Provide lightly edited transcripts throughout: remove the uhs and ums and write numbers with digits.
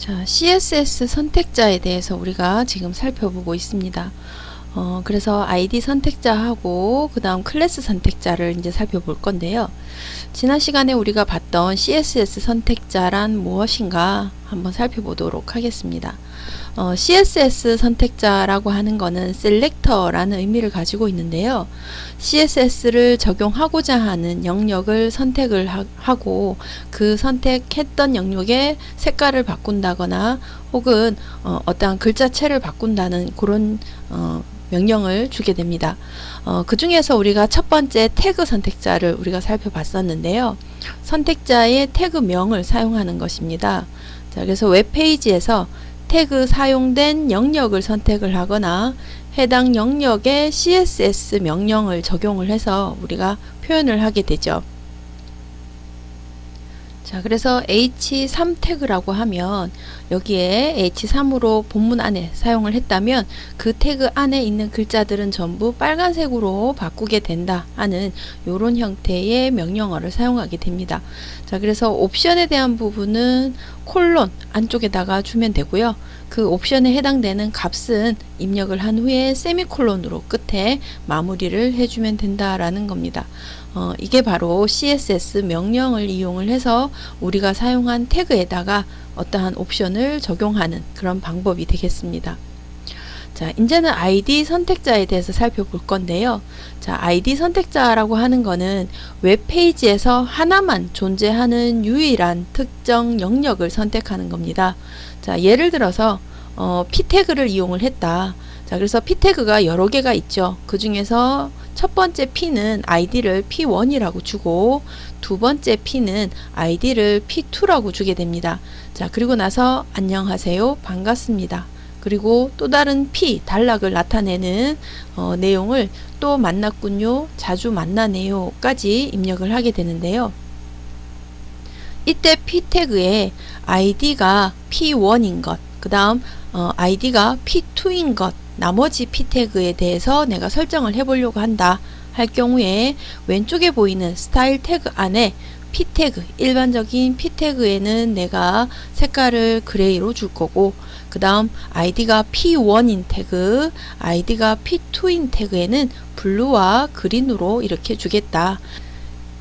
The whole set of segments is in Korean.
자, CSS 선택자에 대해서 우리가 지금 살펴보고 있습니다. 그래서 ID 선택자하고 그 다음 클래스 선택자를 이제 살펴볼 건데요. 지난 시간에 우리가 봤던 CSS 선택자란 무엇인가 한번 살펴보도록 하겠습니다. CSS 선택자라고 하는 것은 셀렉터라는 의미를 가지고 있는데요. CSS를 적용하고자 하는 영역을 선택을 하고 그 선택했던 영역의 색깔을 바꾼다거나 혹은 어떠한 글자체를 바꾼다는 그런 명령을 주게 됩니다. 그 중에서 우리가 첫 번째 태그 선택자를 우리가 살펴봤었는데요. 선택자의 태그명을 사용하는 것입니다. 자, 그래서 웹페이지에서 태그 사용된 영역을 선택을 하거나 해당 영역에 CSS 명령을 적용을 해서 우리가 표현을 하게 되죠. 자, 그래서 H3 태그라고 하면 여기에 H3으로 본문 안에 사용을 했다면 그 태그 안에 있는 글자들은 전부 빨간색으로 바꾸게 된다 하는 이런 형태의 명령어를 사용하게 됩니다. 자, 그래서 옵션에 대한 부분은 콜론 안쪽에다가 주면 되고요. 그 옵션에 해당되는 값은 입력을 한 후에 세미콜론으로 끝에 마무리를 해주면 된다라는 겁니다. 이게 바로 CSS 명령을 이용을 해서 우리가 사용한 태그에다가 어떠한 옵션을 적용하는 그런 방법이 되겠습니다. 자, 이제는 ID 선택자에 대해서 살펴볼 건데요. 자, ID 선택자라고 하는 거는 웹페이지에서 하나만 존재하는 유일한 특정 영역을 선택하는 겁니다. 자, 예를 들어서 P 태그를 이용을 했다. 자, 그래서 P 태그가 여러 개가 있죠. 그 중에서 첫 번째 P는 아이디를 P1이라고 주고 두 번째 P는 아이디를 P2라고 주게 됩니다. 자, 그리고 나서 안녕하세요, 반갑습니다. 그리고 또 다른 P, 단락을 나타내는 내용을 또 만났군요, 자주 만나네요 까지 입력을 하게 되는데요. 이때 P 태그에 아이디가 P1인 것, 그 다음 아이디가 P2인 것, 나머지 P 태그에 대해서 내가 설정을 해보려고 한다 할 경우에 왼쪽에 보이는 스타일 태그 안에 P 태그, 일반적인 P 태그에는 내가 색깔을 그레이로 줄 거고 그 다음 아이디가 P1인 태그, 아이디가 P2인 태그에는 블루와 그린으로 이렇게 주겠다.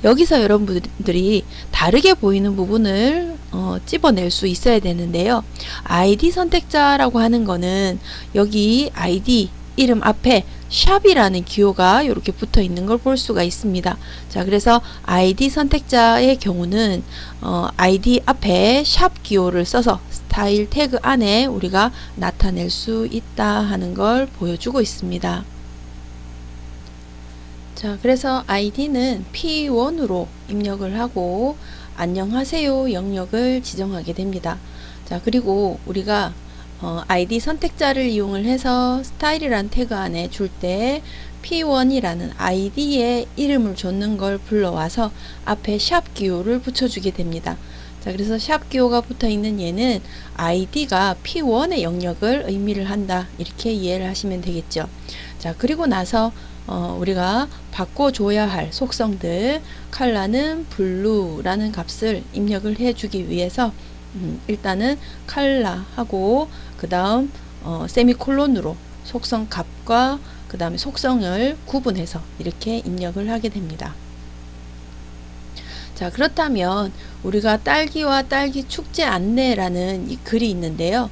여기서 여러분들이 다르게 보이는 부분을 찝어낼 수 있어야 되는데요. ID 선택자라고 하는 거는 여기 ID 이름 앞에 샵이라는 기호가 이렇게 붙어 있는 걸 볼 수가 있습니다. 자, 그래서 ID 선택자의 경우는 ID 앞에 샵 기호를 써서 스타일 태그 안에 우리가 나타낼 수 있다 하는 걸 보여주고 있습니다. 자, 그래서 ID는 P1으로 입력을 하고 안녕하세요 영역을 지정하게 됩니다. 자, 그리고 우리가 ID 선택자를 이용을 해서 스타일이란 태그 안에 줄 때 P1이라는 ID의 이름을 줬는 걸 불러와서 앞에 샵 기호를 붙여주게 됩니다. 자, 그래서 샵 기호가 붙어 있는 얘는 ID가 P1의 영역을 의미를 한다, 이렇게 이해를 하시면 되겠죠. 자, 그리고 나서 우리가 바꿔줘야 할 속성들, 컬러는 블루라는 값을 입력을 해주기 위해서 일단은 컬러 하고 그 다음 세미콜론으로 속성 값과 그 다음에 속성을 구분해서 이렇게 입력을 하게 됩니다. 자, 그렇다면 우리가 딸기와 딸기 축제 안내라는 이 글이 있는데요.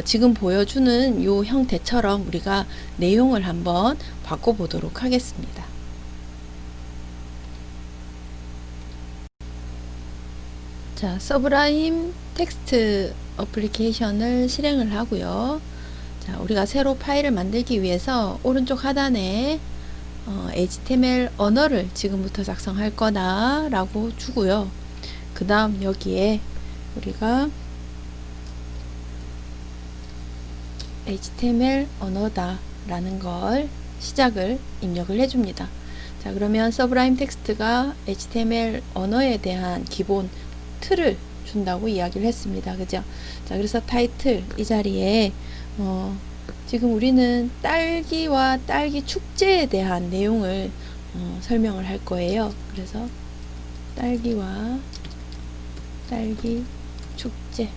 지금 보여주는 이 형태처럼 우리가 내용을 한번 바꿔보도록 하겠습니다. 자, 서브라임 텍스트 어플리케이션을 실행을 하고요. 자, 우리가 새로 파일을 만들기 위해서 오른쪽 하단에 HTML 언어를 지금부터 작성할 거다 라고 주고요. 그 다음 여기에 우리가 HTML 언어다 라는 걸 시작을 입력을 해줍니다. 자, 그러면 서브라임 텍스트가 HTML 언어에 대한 기본 틀을 준다고 이야기를 했습니다. 그죠? 자, 그래서 타이틀 이 자리에 지금 우리는 딸기와 딸기 축제에 대한 내용을 설명을 할 거예요. 그래서 딸기와 딸기 축제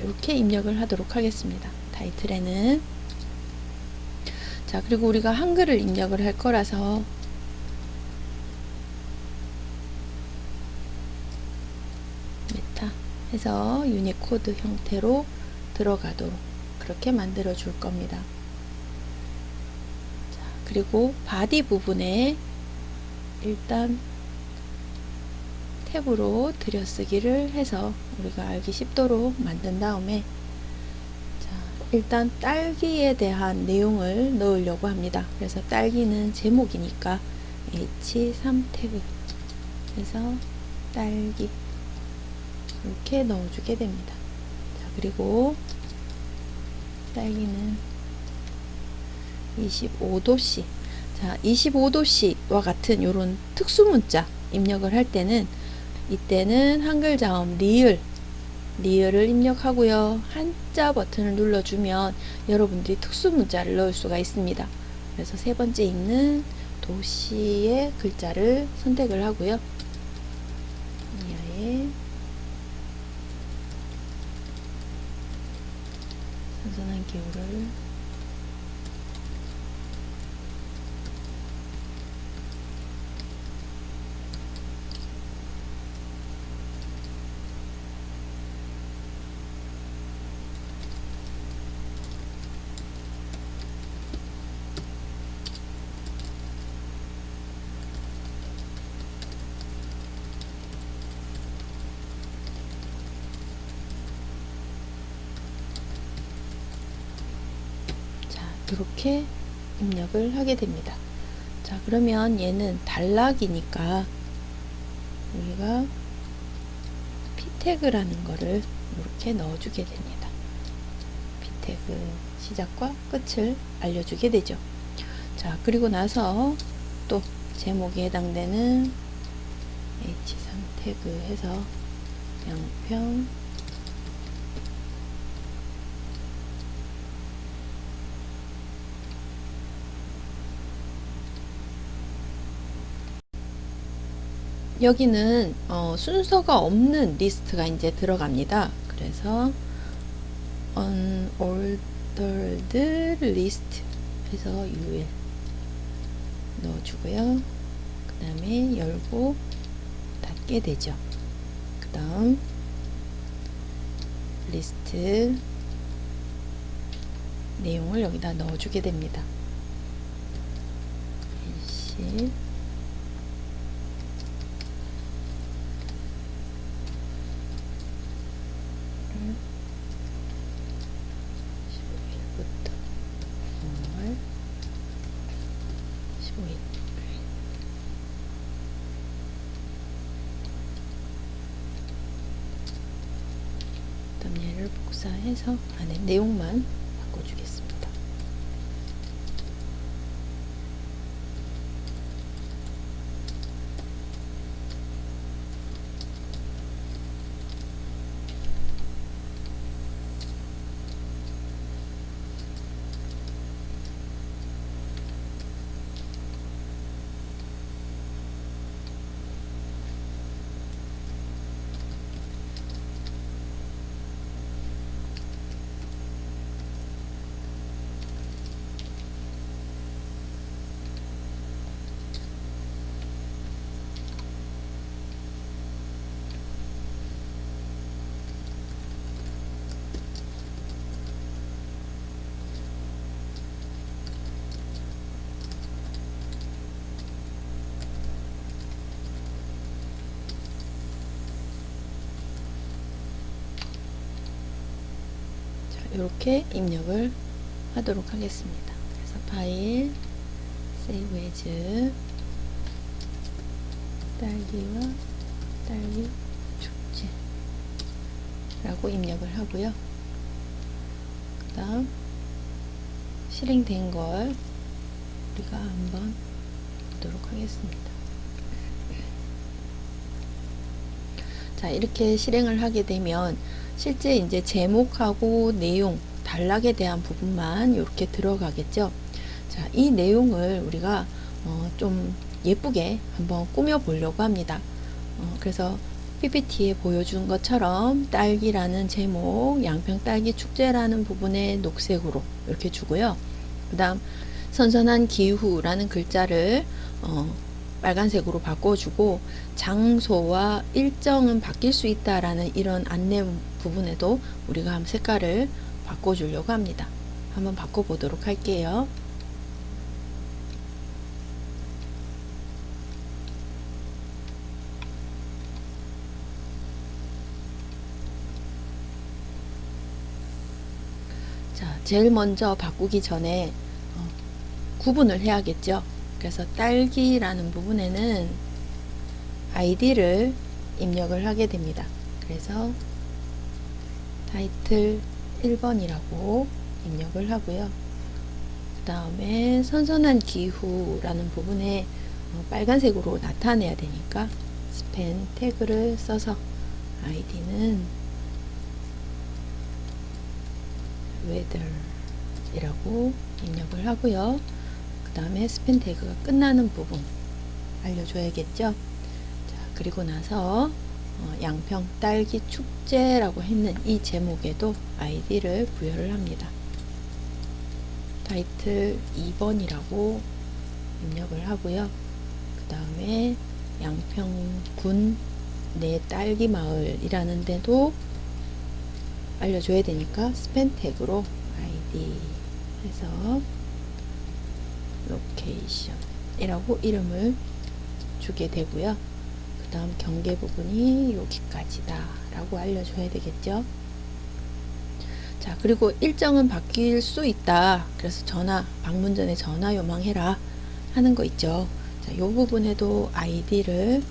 이렇게 입력을 하도록 하겠습니다. 타이틀에는. 자, 그리고 우리가 한글을 입력을 할 거라서 메타 해서 유니코드 형태로 들어가도록 그렇게 만들어 줄 겁니다. 자, 그리고 바디 부분에 일단 탭으로 들여쓰기를 해서 우리가 알기 쉽도록 만든 다음에, 자, 일단 딸기에 대한 내용을 넣으려고 합니다. 그래서 딸기는 제목이니까 H3 태그 해서 딸기 이렇게 넣어주게 됩니다. 자, 그리고 딸기는 25도씨. 자, 25도씨와 같은 이런 특수 문자 입력을 할 때는, 이때는 한글 자음 리을을 입력하고요. 한자 버튼을 눌러주면 여러분들이 특수 문자를 넣을 수가 있습니다. 그래서 세 번째 있는 도시의 글자를 선택을 하고요. 이하에 선선한 기호를 이렇게 입력을 하게 됩니다. 자, 그러면 얘는 단락이니까 우리가 P태그라는 거를 이렇게 넣어주게 됩니다. P태그 시작과 끝을 알려주게 되죠. 자, 그리고 나서 또 제목에 해당되는 H3 태그 해서 양평 여기는 순서가 없는 리스트가 이제 들어갑니다. 그래서 unordered list 해서 ul 넣어주고요. 그 다음에 열고 닫게 되죠. 그 다음 리스트 내용을 여기다 넣어주게 됩니다. 일시 15일부터 5월 15일 그다음 얘를 복사해서 안에 내용만 바꿔주겠습니다. 이렇게 입력을 하도록 하겠습니다. 그래서 파일 Save as 딸기와 딸기 축제 라고 입력을 하고요. 그 다음 실행된 걸 우리가 한번 보도록 하겠습니다. 자, 이렇게 실행을 하게 되면 실제 이제 제목하고 내용, 단락에 대한 부분만 이렇게 들어가겠죠. 자, 이 내용을 우리가 좀 예쁘게 한번 꾸며 보려고 합니다. 그래서 PPT에 보여준 것처럼 딸기라는 제목, 양평 딸기 축제라는 부분에 녹색으로 이렇게 주고요. 그 다음 선선한 기후라는 글자를 빨간색으로 바꿔주고, 장소와 일정은 바뀔 수 있다라는 이런 안내 부분에도 우리가 한번 색깔을 바꿔주려고 합니다. 한번 바꿔보도록 할게요. 자, 제일 먼저 바꾸기 전에 구분을 해야겠죠. 그래서 딸기라는 부분에는 아이디를 입력을 하게 됩니다. 그래서 타이틀 1번이라고 입력을 하고요. 그 다음에 선선한 기후라는 부분에 빨간색으로 나타내야 되니까 스펜 태그를 써서 아이디는 weather이라고 입력을 하고요. 그 다음에 스펜 태그가 끝나는 부분 알려줘야겠죠. 자, 그리고 나서 양평 딸기 축제라고 했는 이 제목에도 아이디를 부여를 합니다. 타이틀 2번이라고 입력을 하고요. 그 다음에 양평군 내 딸기 마을이라는 데도 알려줘야 되니까 스펜 태그로 아이디 해서 로케이션이라고 이름을 주게 되고요. 그 다음 경계 부분이 여기까지다 라고 알려줘야 되겠죠. 자, 그리고 일정은 바뀔 수 있다. 그래서 방문 전에 전화 요망해라 하는 거 있죠. 자, 요 부분에도 아이디를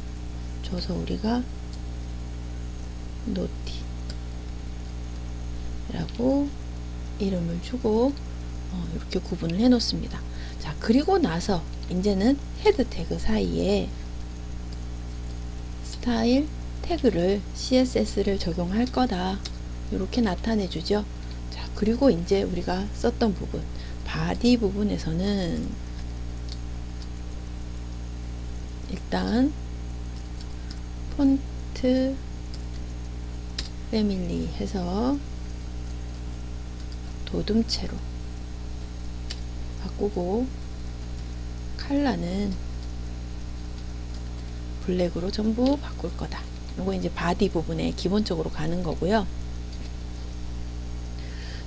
줘서 우리가 노티라고 이름을 주고 이렇게 구분을 해 놓습니다. 자, 그리고 나서 이제는 헤드 태그 사이에 스타일 태그를 CSS를 적용할 거다 이렇게 나타내 주죠. 자, 그리고 이제 우리가 썼던 부분 바디 부분에서는 일단 폰트 패밀리 해서 도둠체로 바꾸고 컬러는 블랙으로 전부 바꿀 거다. 요거 이제 바디 부분에 기본적으로 가는 거고요.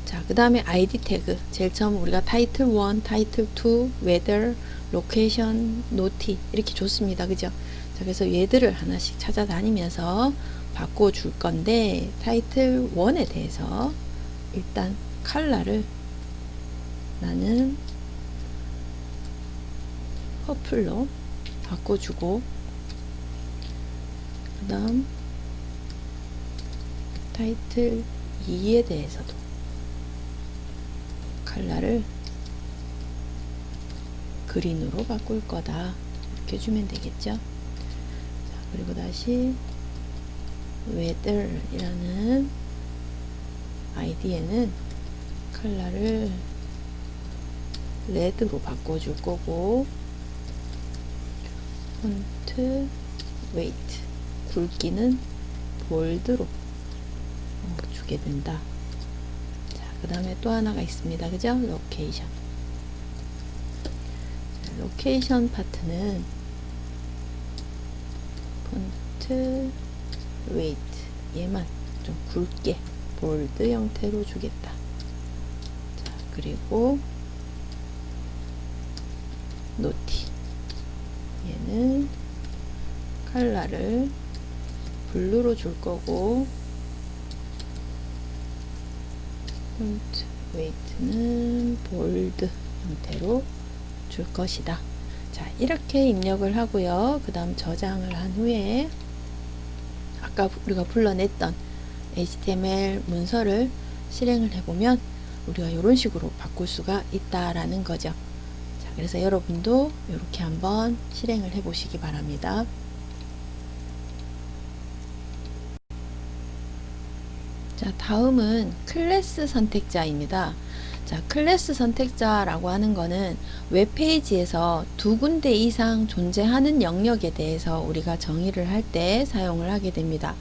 자, 그 다음에 아이디 태그 제일 처음 우리가 타이틀 1, 타이틀 2, weather, location, 노티 이렇게 줬습니다. 그죠? 자, 그래서 얘들을 하나씩 찾아다니면서 바꿔줄 건데 타이틀 1에 대해서 일단 컬러를 나는 퍼플로 바꿔주고, 그 다음 타이틀 2에 대해서도 컬러를 그린으로 바꿀 거다 이렇게 주면 되겠죠. 자, 그리고 다시 weather 이라는 아이디에는 컬러를 레드로 바꿔줄 거고, 폰트 웨이트 굵기는 볼드로 주게 된다. 자, 그 다음에 또 하나가 있습니다. 그죠? 로케이션. 로케이션 파트는 폰트 웨이트 얘만 좀 굵게 볼드 형태로 주겠다. 자, 그리고 노티 얘는 컬러를 블루로 줄 거고, 폰트 웨이트는 볼드 형태로 줄 것이다. 자, 이렇게 입력을 하고요. 그 다음 저장을 한 후에 아까 우리가 불러냈던 HTML 문서를 실행을 해보면 우리가 이런 식으로 바꿀 수가 있다라는 거죠. 자, 그래서 여러분도 이렇게 한번 실행을 해 보시기 바랍니다. 자, 다음은 클래스 선택자입니다. 자, 클래스 선택자라고 하는 거는 웹페이지에서 두 군데 이상 존재하는 영역에 대해서 우리가 정의를 할 때 사용을 하게 됩니다.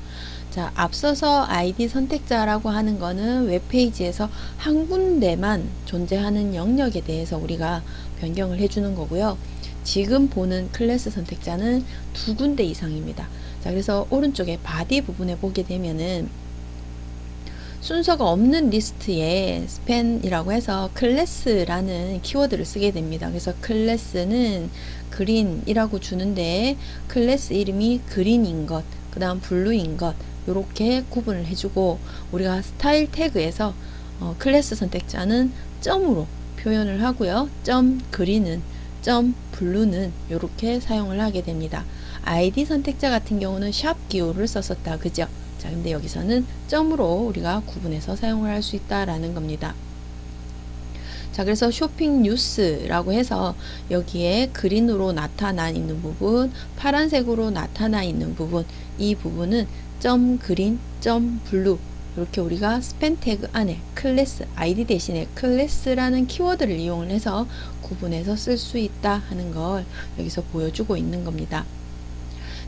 자, 앞서서 ID 선택자라고 하는 거는 웹페이지에서 한 군데만 존재하는 영역에 대해서 우리가 변경을 해주는 거고요. 지금 보는 클래스 선택자는 두 군데 이상입니다. 자, 그래서 오른쪽에 바디 부분에 보게 되면은 순서가 없는 리스트에 스팬이라고 해서 클래스라는 키워드를 쓰게 됩니다. 그래서 클래스는 그린이라고 주는데 클래스 이름이 그린인 것, 그 다음 블루인 것 이렇게 구분을 해주고 우리가 스타일 태그에서 클래스 선택자는 점으로 표현을 하고요. 점 그린은 점 블루는 이렇게 사용을 하게 됩니다. ID 선택자 같은 경우는 샵 기호를 썼었다. 그죠? 자, 근데 여기서는 점으로 우리가 구분해서 사용을 할 수 있다라는 겁니다. 자, 그래서 쇼핑 뉴스라고 해서 여기에 그린으로 나타나 있는 부분, 파란색으로 나타나 있는 부분, 이 부분은 점 그린, 점 블루 이렇게 우리가 스팬 태그 안에 클래스, ID 대신에 클래스라는 키워드를 이용을 해서 구분해서 쓸 수 있다 하는 걸 여기서 보여주고 있는 겁니다.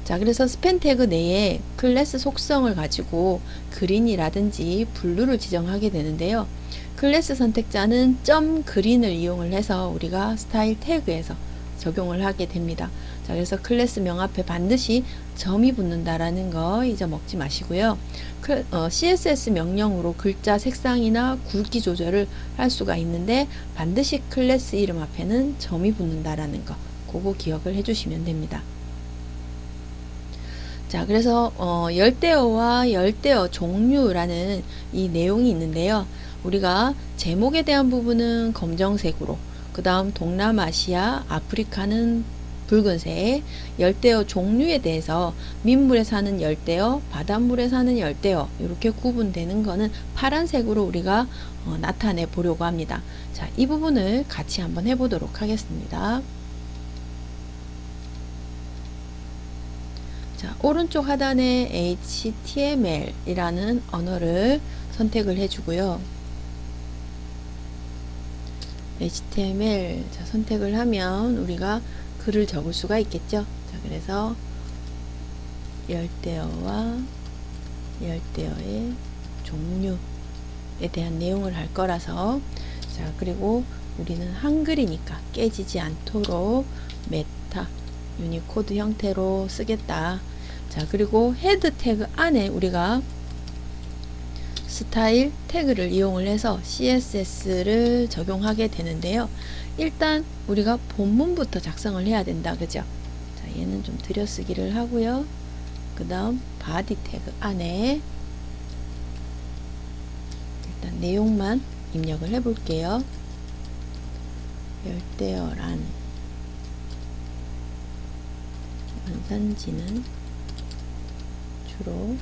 자, 그래서 스팬 태그 내에 클래스 속성을 가지고 그린이라든지 블루를 지정하게 되는데요. 클래스 선택자는 점 그린을 이용을 해서 우리가 스타일 태그에서 적용을 하게 됩니다. 자, 그래서 클래스 명 앞에 반드시 점이 붙는다라는 거 잊어먹지 마시고요. CSS 명령으로 글자 색상이나 굵기 조절을 할 수가 있는데 반드시 클래스 이름 앞에는 점이 붙는다라는 거 그거 기억을 해주시면 됩니다. 자, 그래서 열대어와 열대어 종류라는 이 내용이 있는데요. 우리가 제목에 대한 부분은 검정색으로, 그 다음 동남아시아, 아프리카는 붉은색, 열대어 종류에 대해서 민물에 사는 열대어, 바닷물에 사는 열대어 이렇게 구분되는 거는 파란색으로 우리가 나타내 보려고 합니다. 자, 이 부분을 같이 한번 해보도록 하겠습니다. 자, 오른쪽 하단에 HTML이라는 언어를 선택을 해주고요. HTML 선택을 하면 우리가 글을 적을 수가 있겠죠. 자, 그래서 열대어와 열대어의 종류에 대한 내용을 할 거라서 자, 그리고 우리는 한글이니까 깨지지 않도록 메타 유니코드 형태로 쓰겠다. 자, 그리고 헤드 태그 안에 우리가 스타일 태그를 이용을 해서 CSS를 적용하게 되는데요. 일단 우리가 본문부터 작성을 해야 된다. 그죠? 자, 얘는 좀 들여쓰기를 하고요. 그 다음 바디 태그 안에 일단 내용만 입력을 해 볼게요. 열대어란 원산지는 주로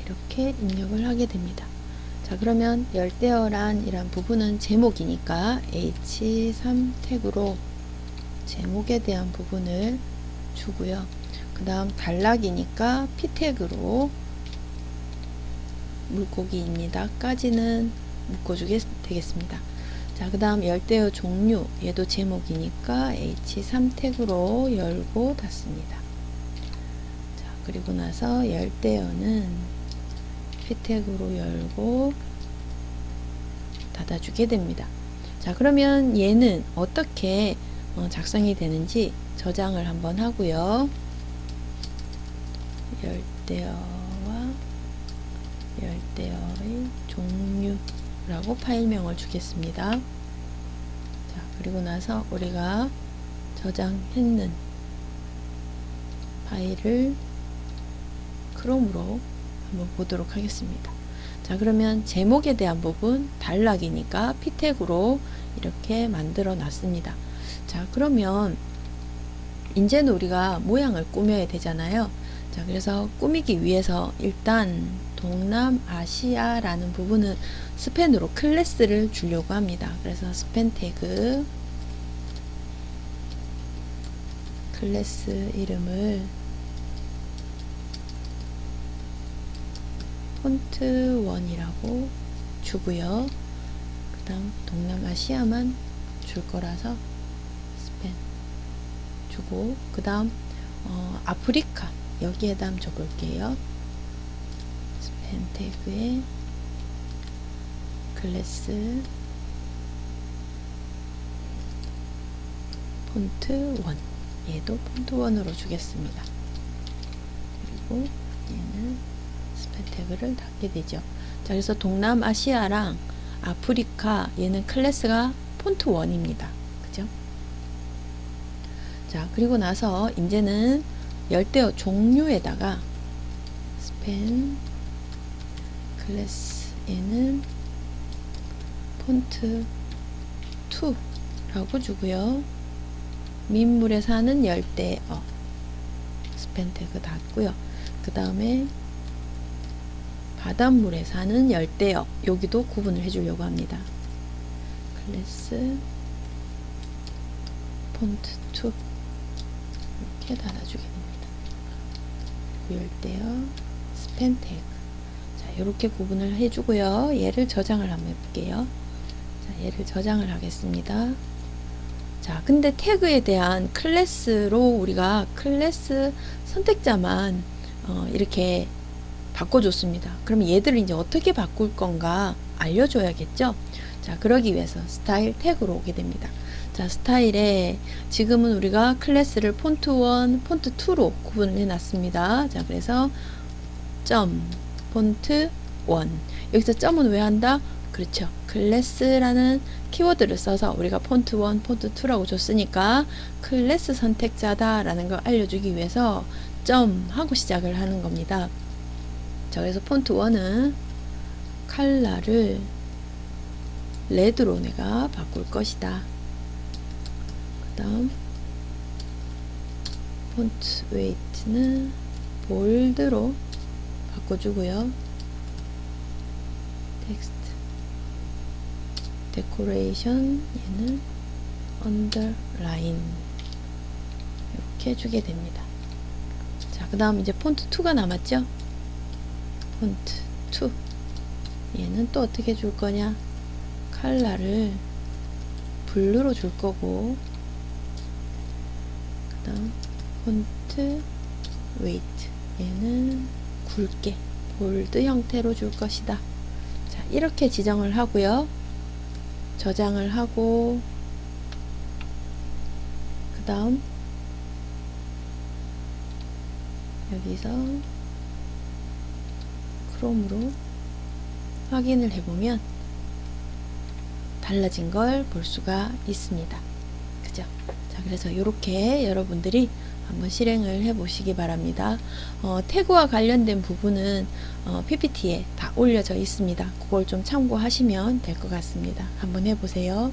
이렇게 입력을 하게 됩니다. 자, 그러면 열대어란 이란 부분은 제목이니까 H3 태그로 제목에 대한 부분을 주고요. 그 다음 단락이니까 P 태그로 물고기입니다 까지는 묶어주게 되겠습니다. 자, 그 다음 열대어 종류 얘도 제목이니까 H3 태그로 열고 닫습니다. 자, 그리고 나서 열대어는 P 태그로 열고 닫아주게 됩니다. 자, 그러면 얘는 어떻게 작성이 되는지 저장을 한번 하고요. 열대어와 열대어의 종류라고 파일명을 주겠습니다. 자, 그리고 나서 우리가 저장했는 파일을 크롬으로 한번 보도록 하겠습니다. 자, 그러면 제목에 대한 부분 단락이니까 p 태그로 이렇게 만들어 놨습니다. 자, 그러면 이제는 우리가 모양을 꾸며야 되잖아요. 자, 그래서 꾸미기 위해서 일단 동남아시아라는 부분은 스펜으로 클래스를 주려고 합니다. 그래서 스펜 태그 클래스 이름을 폰트 1이라고 주고요. 그 다음 동남아시아만 줄 거라서 스펜 주고, 그 다음 아프리카 여기에다 적을게요. 스펜 태그에 클래스 폰트 1, 얘도 폰트 1으로 주겠습니다. 그리고 얘는 스펜 태그를 닫게 되죠. 자, 그래서 동남아시아랑 아프리카 얘는 클래스가 폰트 1입니다. 그죠? 자, 그리고 나서 이제는 열대어 종류에다가 스펜 클래스 얘는 폰트 2라고 주고요. 민물에 사는 열대어 스펜 태그 닫고요. 그 다음에 바닷물에 사는 열대어 여기도 구분을 해주려고 합니다. 클래스 폰트 2 이렇게 달아주게 됩니다. 열대어 스펜 태그, 자, 이렇게 구분을 해주고요. 얘를 저장을 한번 해볼게요. 자, 얘를 저장을 하겠습니다. 자, 근데 태그에 대한 클래스로 우리가 클래스 선택자만 이렇게 바꿔줬습니다. 그럼 얘들을 이제 어떻게 바꿀 건가 알려줘야겠죠? 자, 그러기 위해서 스타일 태그로 오게 됩니다. 자, 스타일에 지금은 우리가 클래스를 폰트 1, 폰트 2로 구분을 해놨습니다. 자, 그래서 점 폰트 1, 여기서 점은 왜 한다? 그렇죠. 클래스라는 키워드를 써서 우리가 폰트 1, 폰트 2라고 줬으니까 클래스 선택자다 라는 걸 알려주기 위해서 점 하고 시작을 하는 겁니다. 자, 그래서 폰트 1은 컬러를 레드로 내가 바꿀 것이다. 그 다음 폰트 웨이트는 볼드로 바꿔주고요. 텍스트 데코레이션 얘는 언더라인 이렇게 해주게 됩니다. 자, 그 다음 이제 폰트 2가 남았죠. 폰트 2 얘는 또 어떻게 줄 거냐, 컬러를 블루로 줄 거고, 그 다음 폰트 웨이트 얘는 굵게 볼드 형태로 줄 것이다. 자, 이렇게 지정을 하고요. 저장을 하고, 그 다음 여기서 크롬으로 확인을 해보면 달라진 걸 볼 수가 있습니다. 그죠? 자, 그래서 이렇게 여러분들이 한번 실행을 해 보시기 바랍니다. 태그와 관련된 부분은 PPT에 다 올려져 있습니다. 그걸 좀 참고하시면 될 것 같습니다. 한번 해보세요.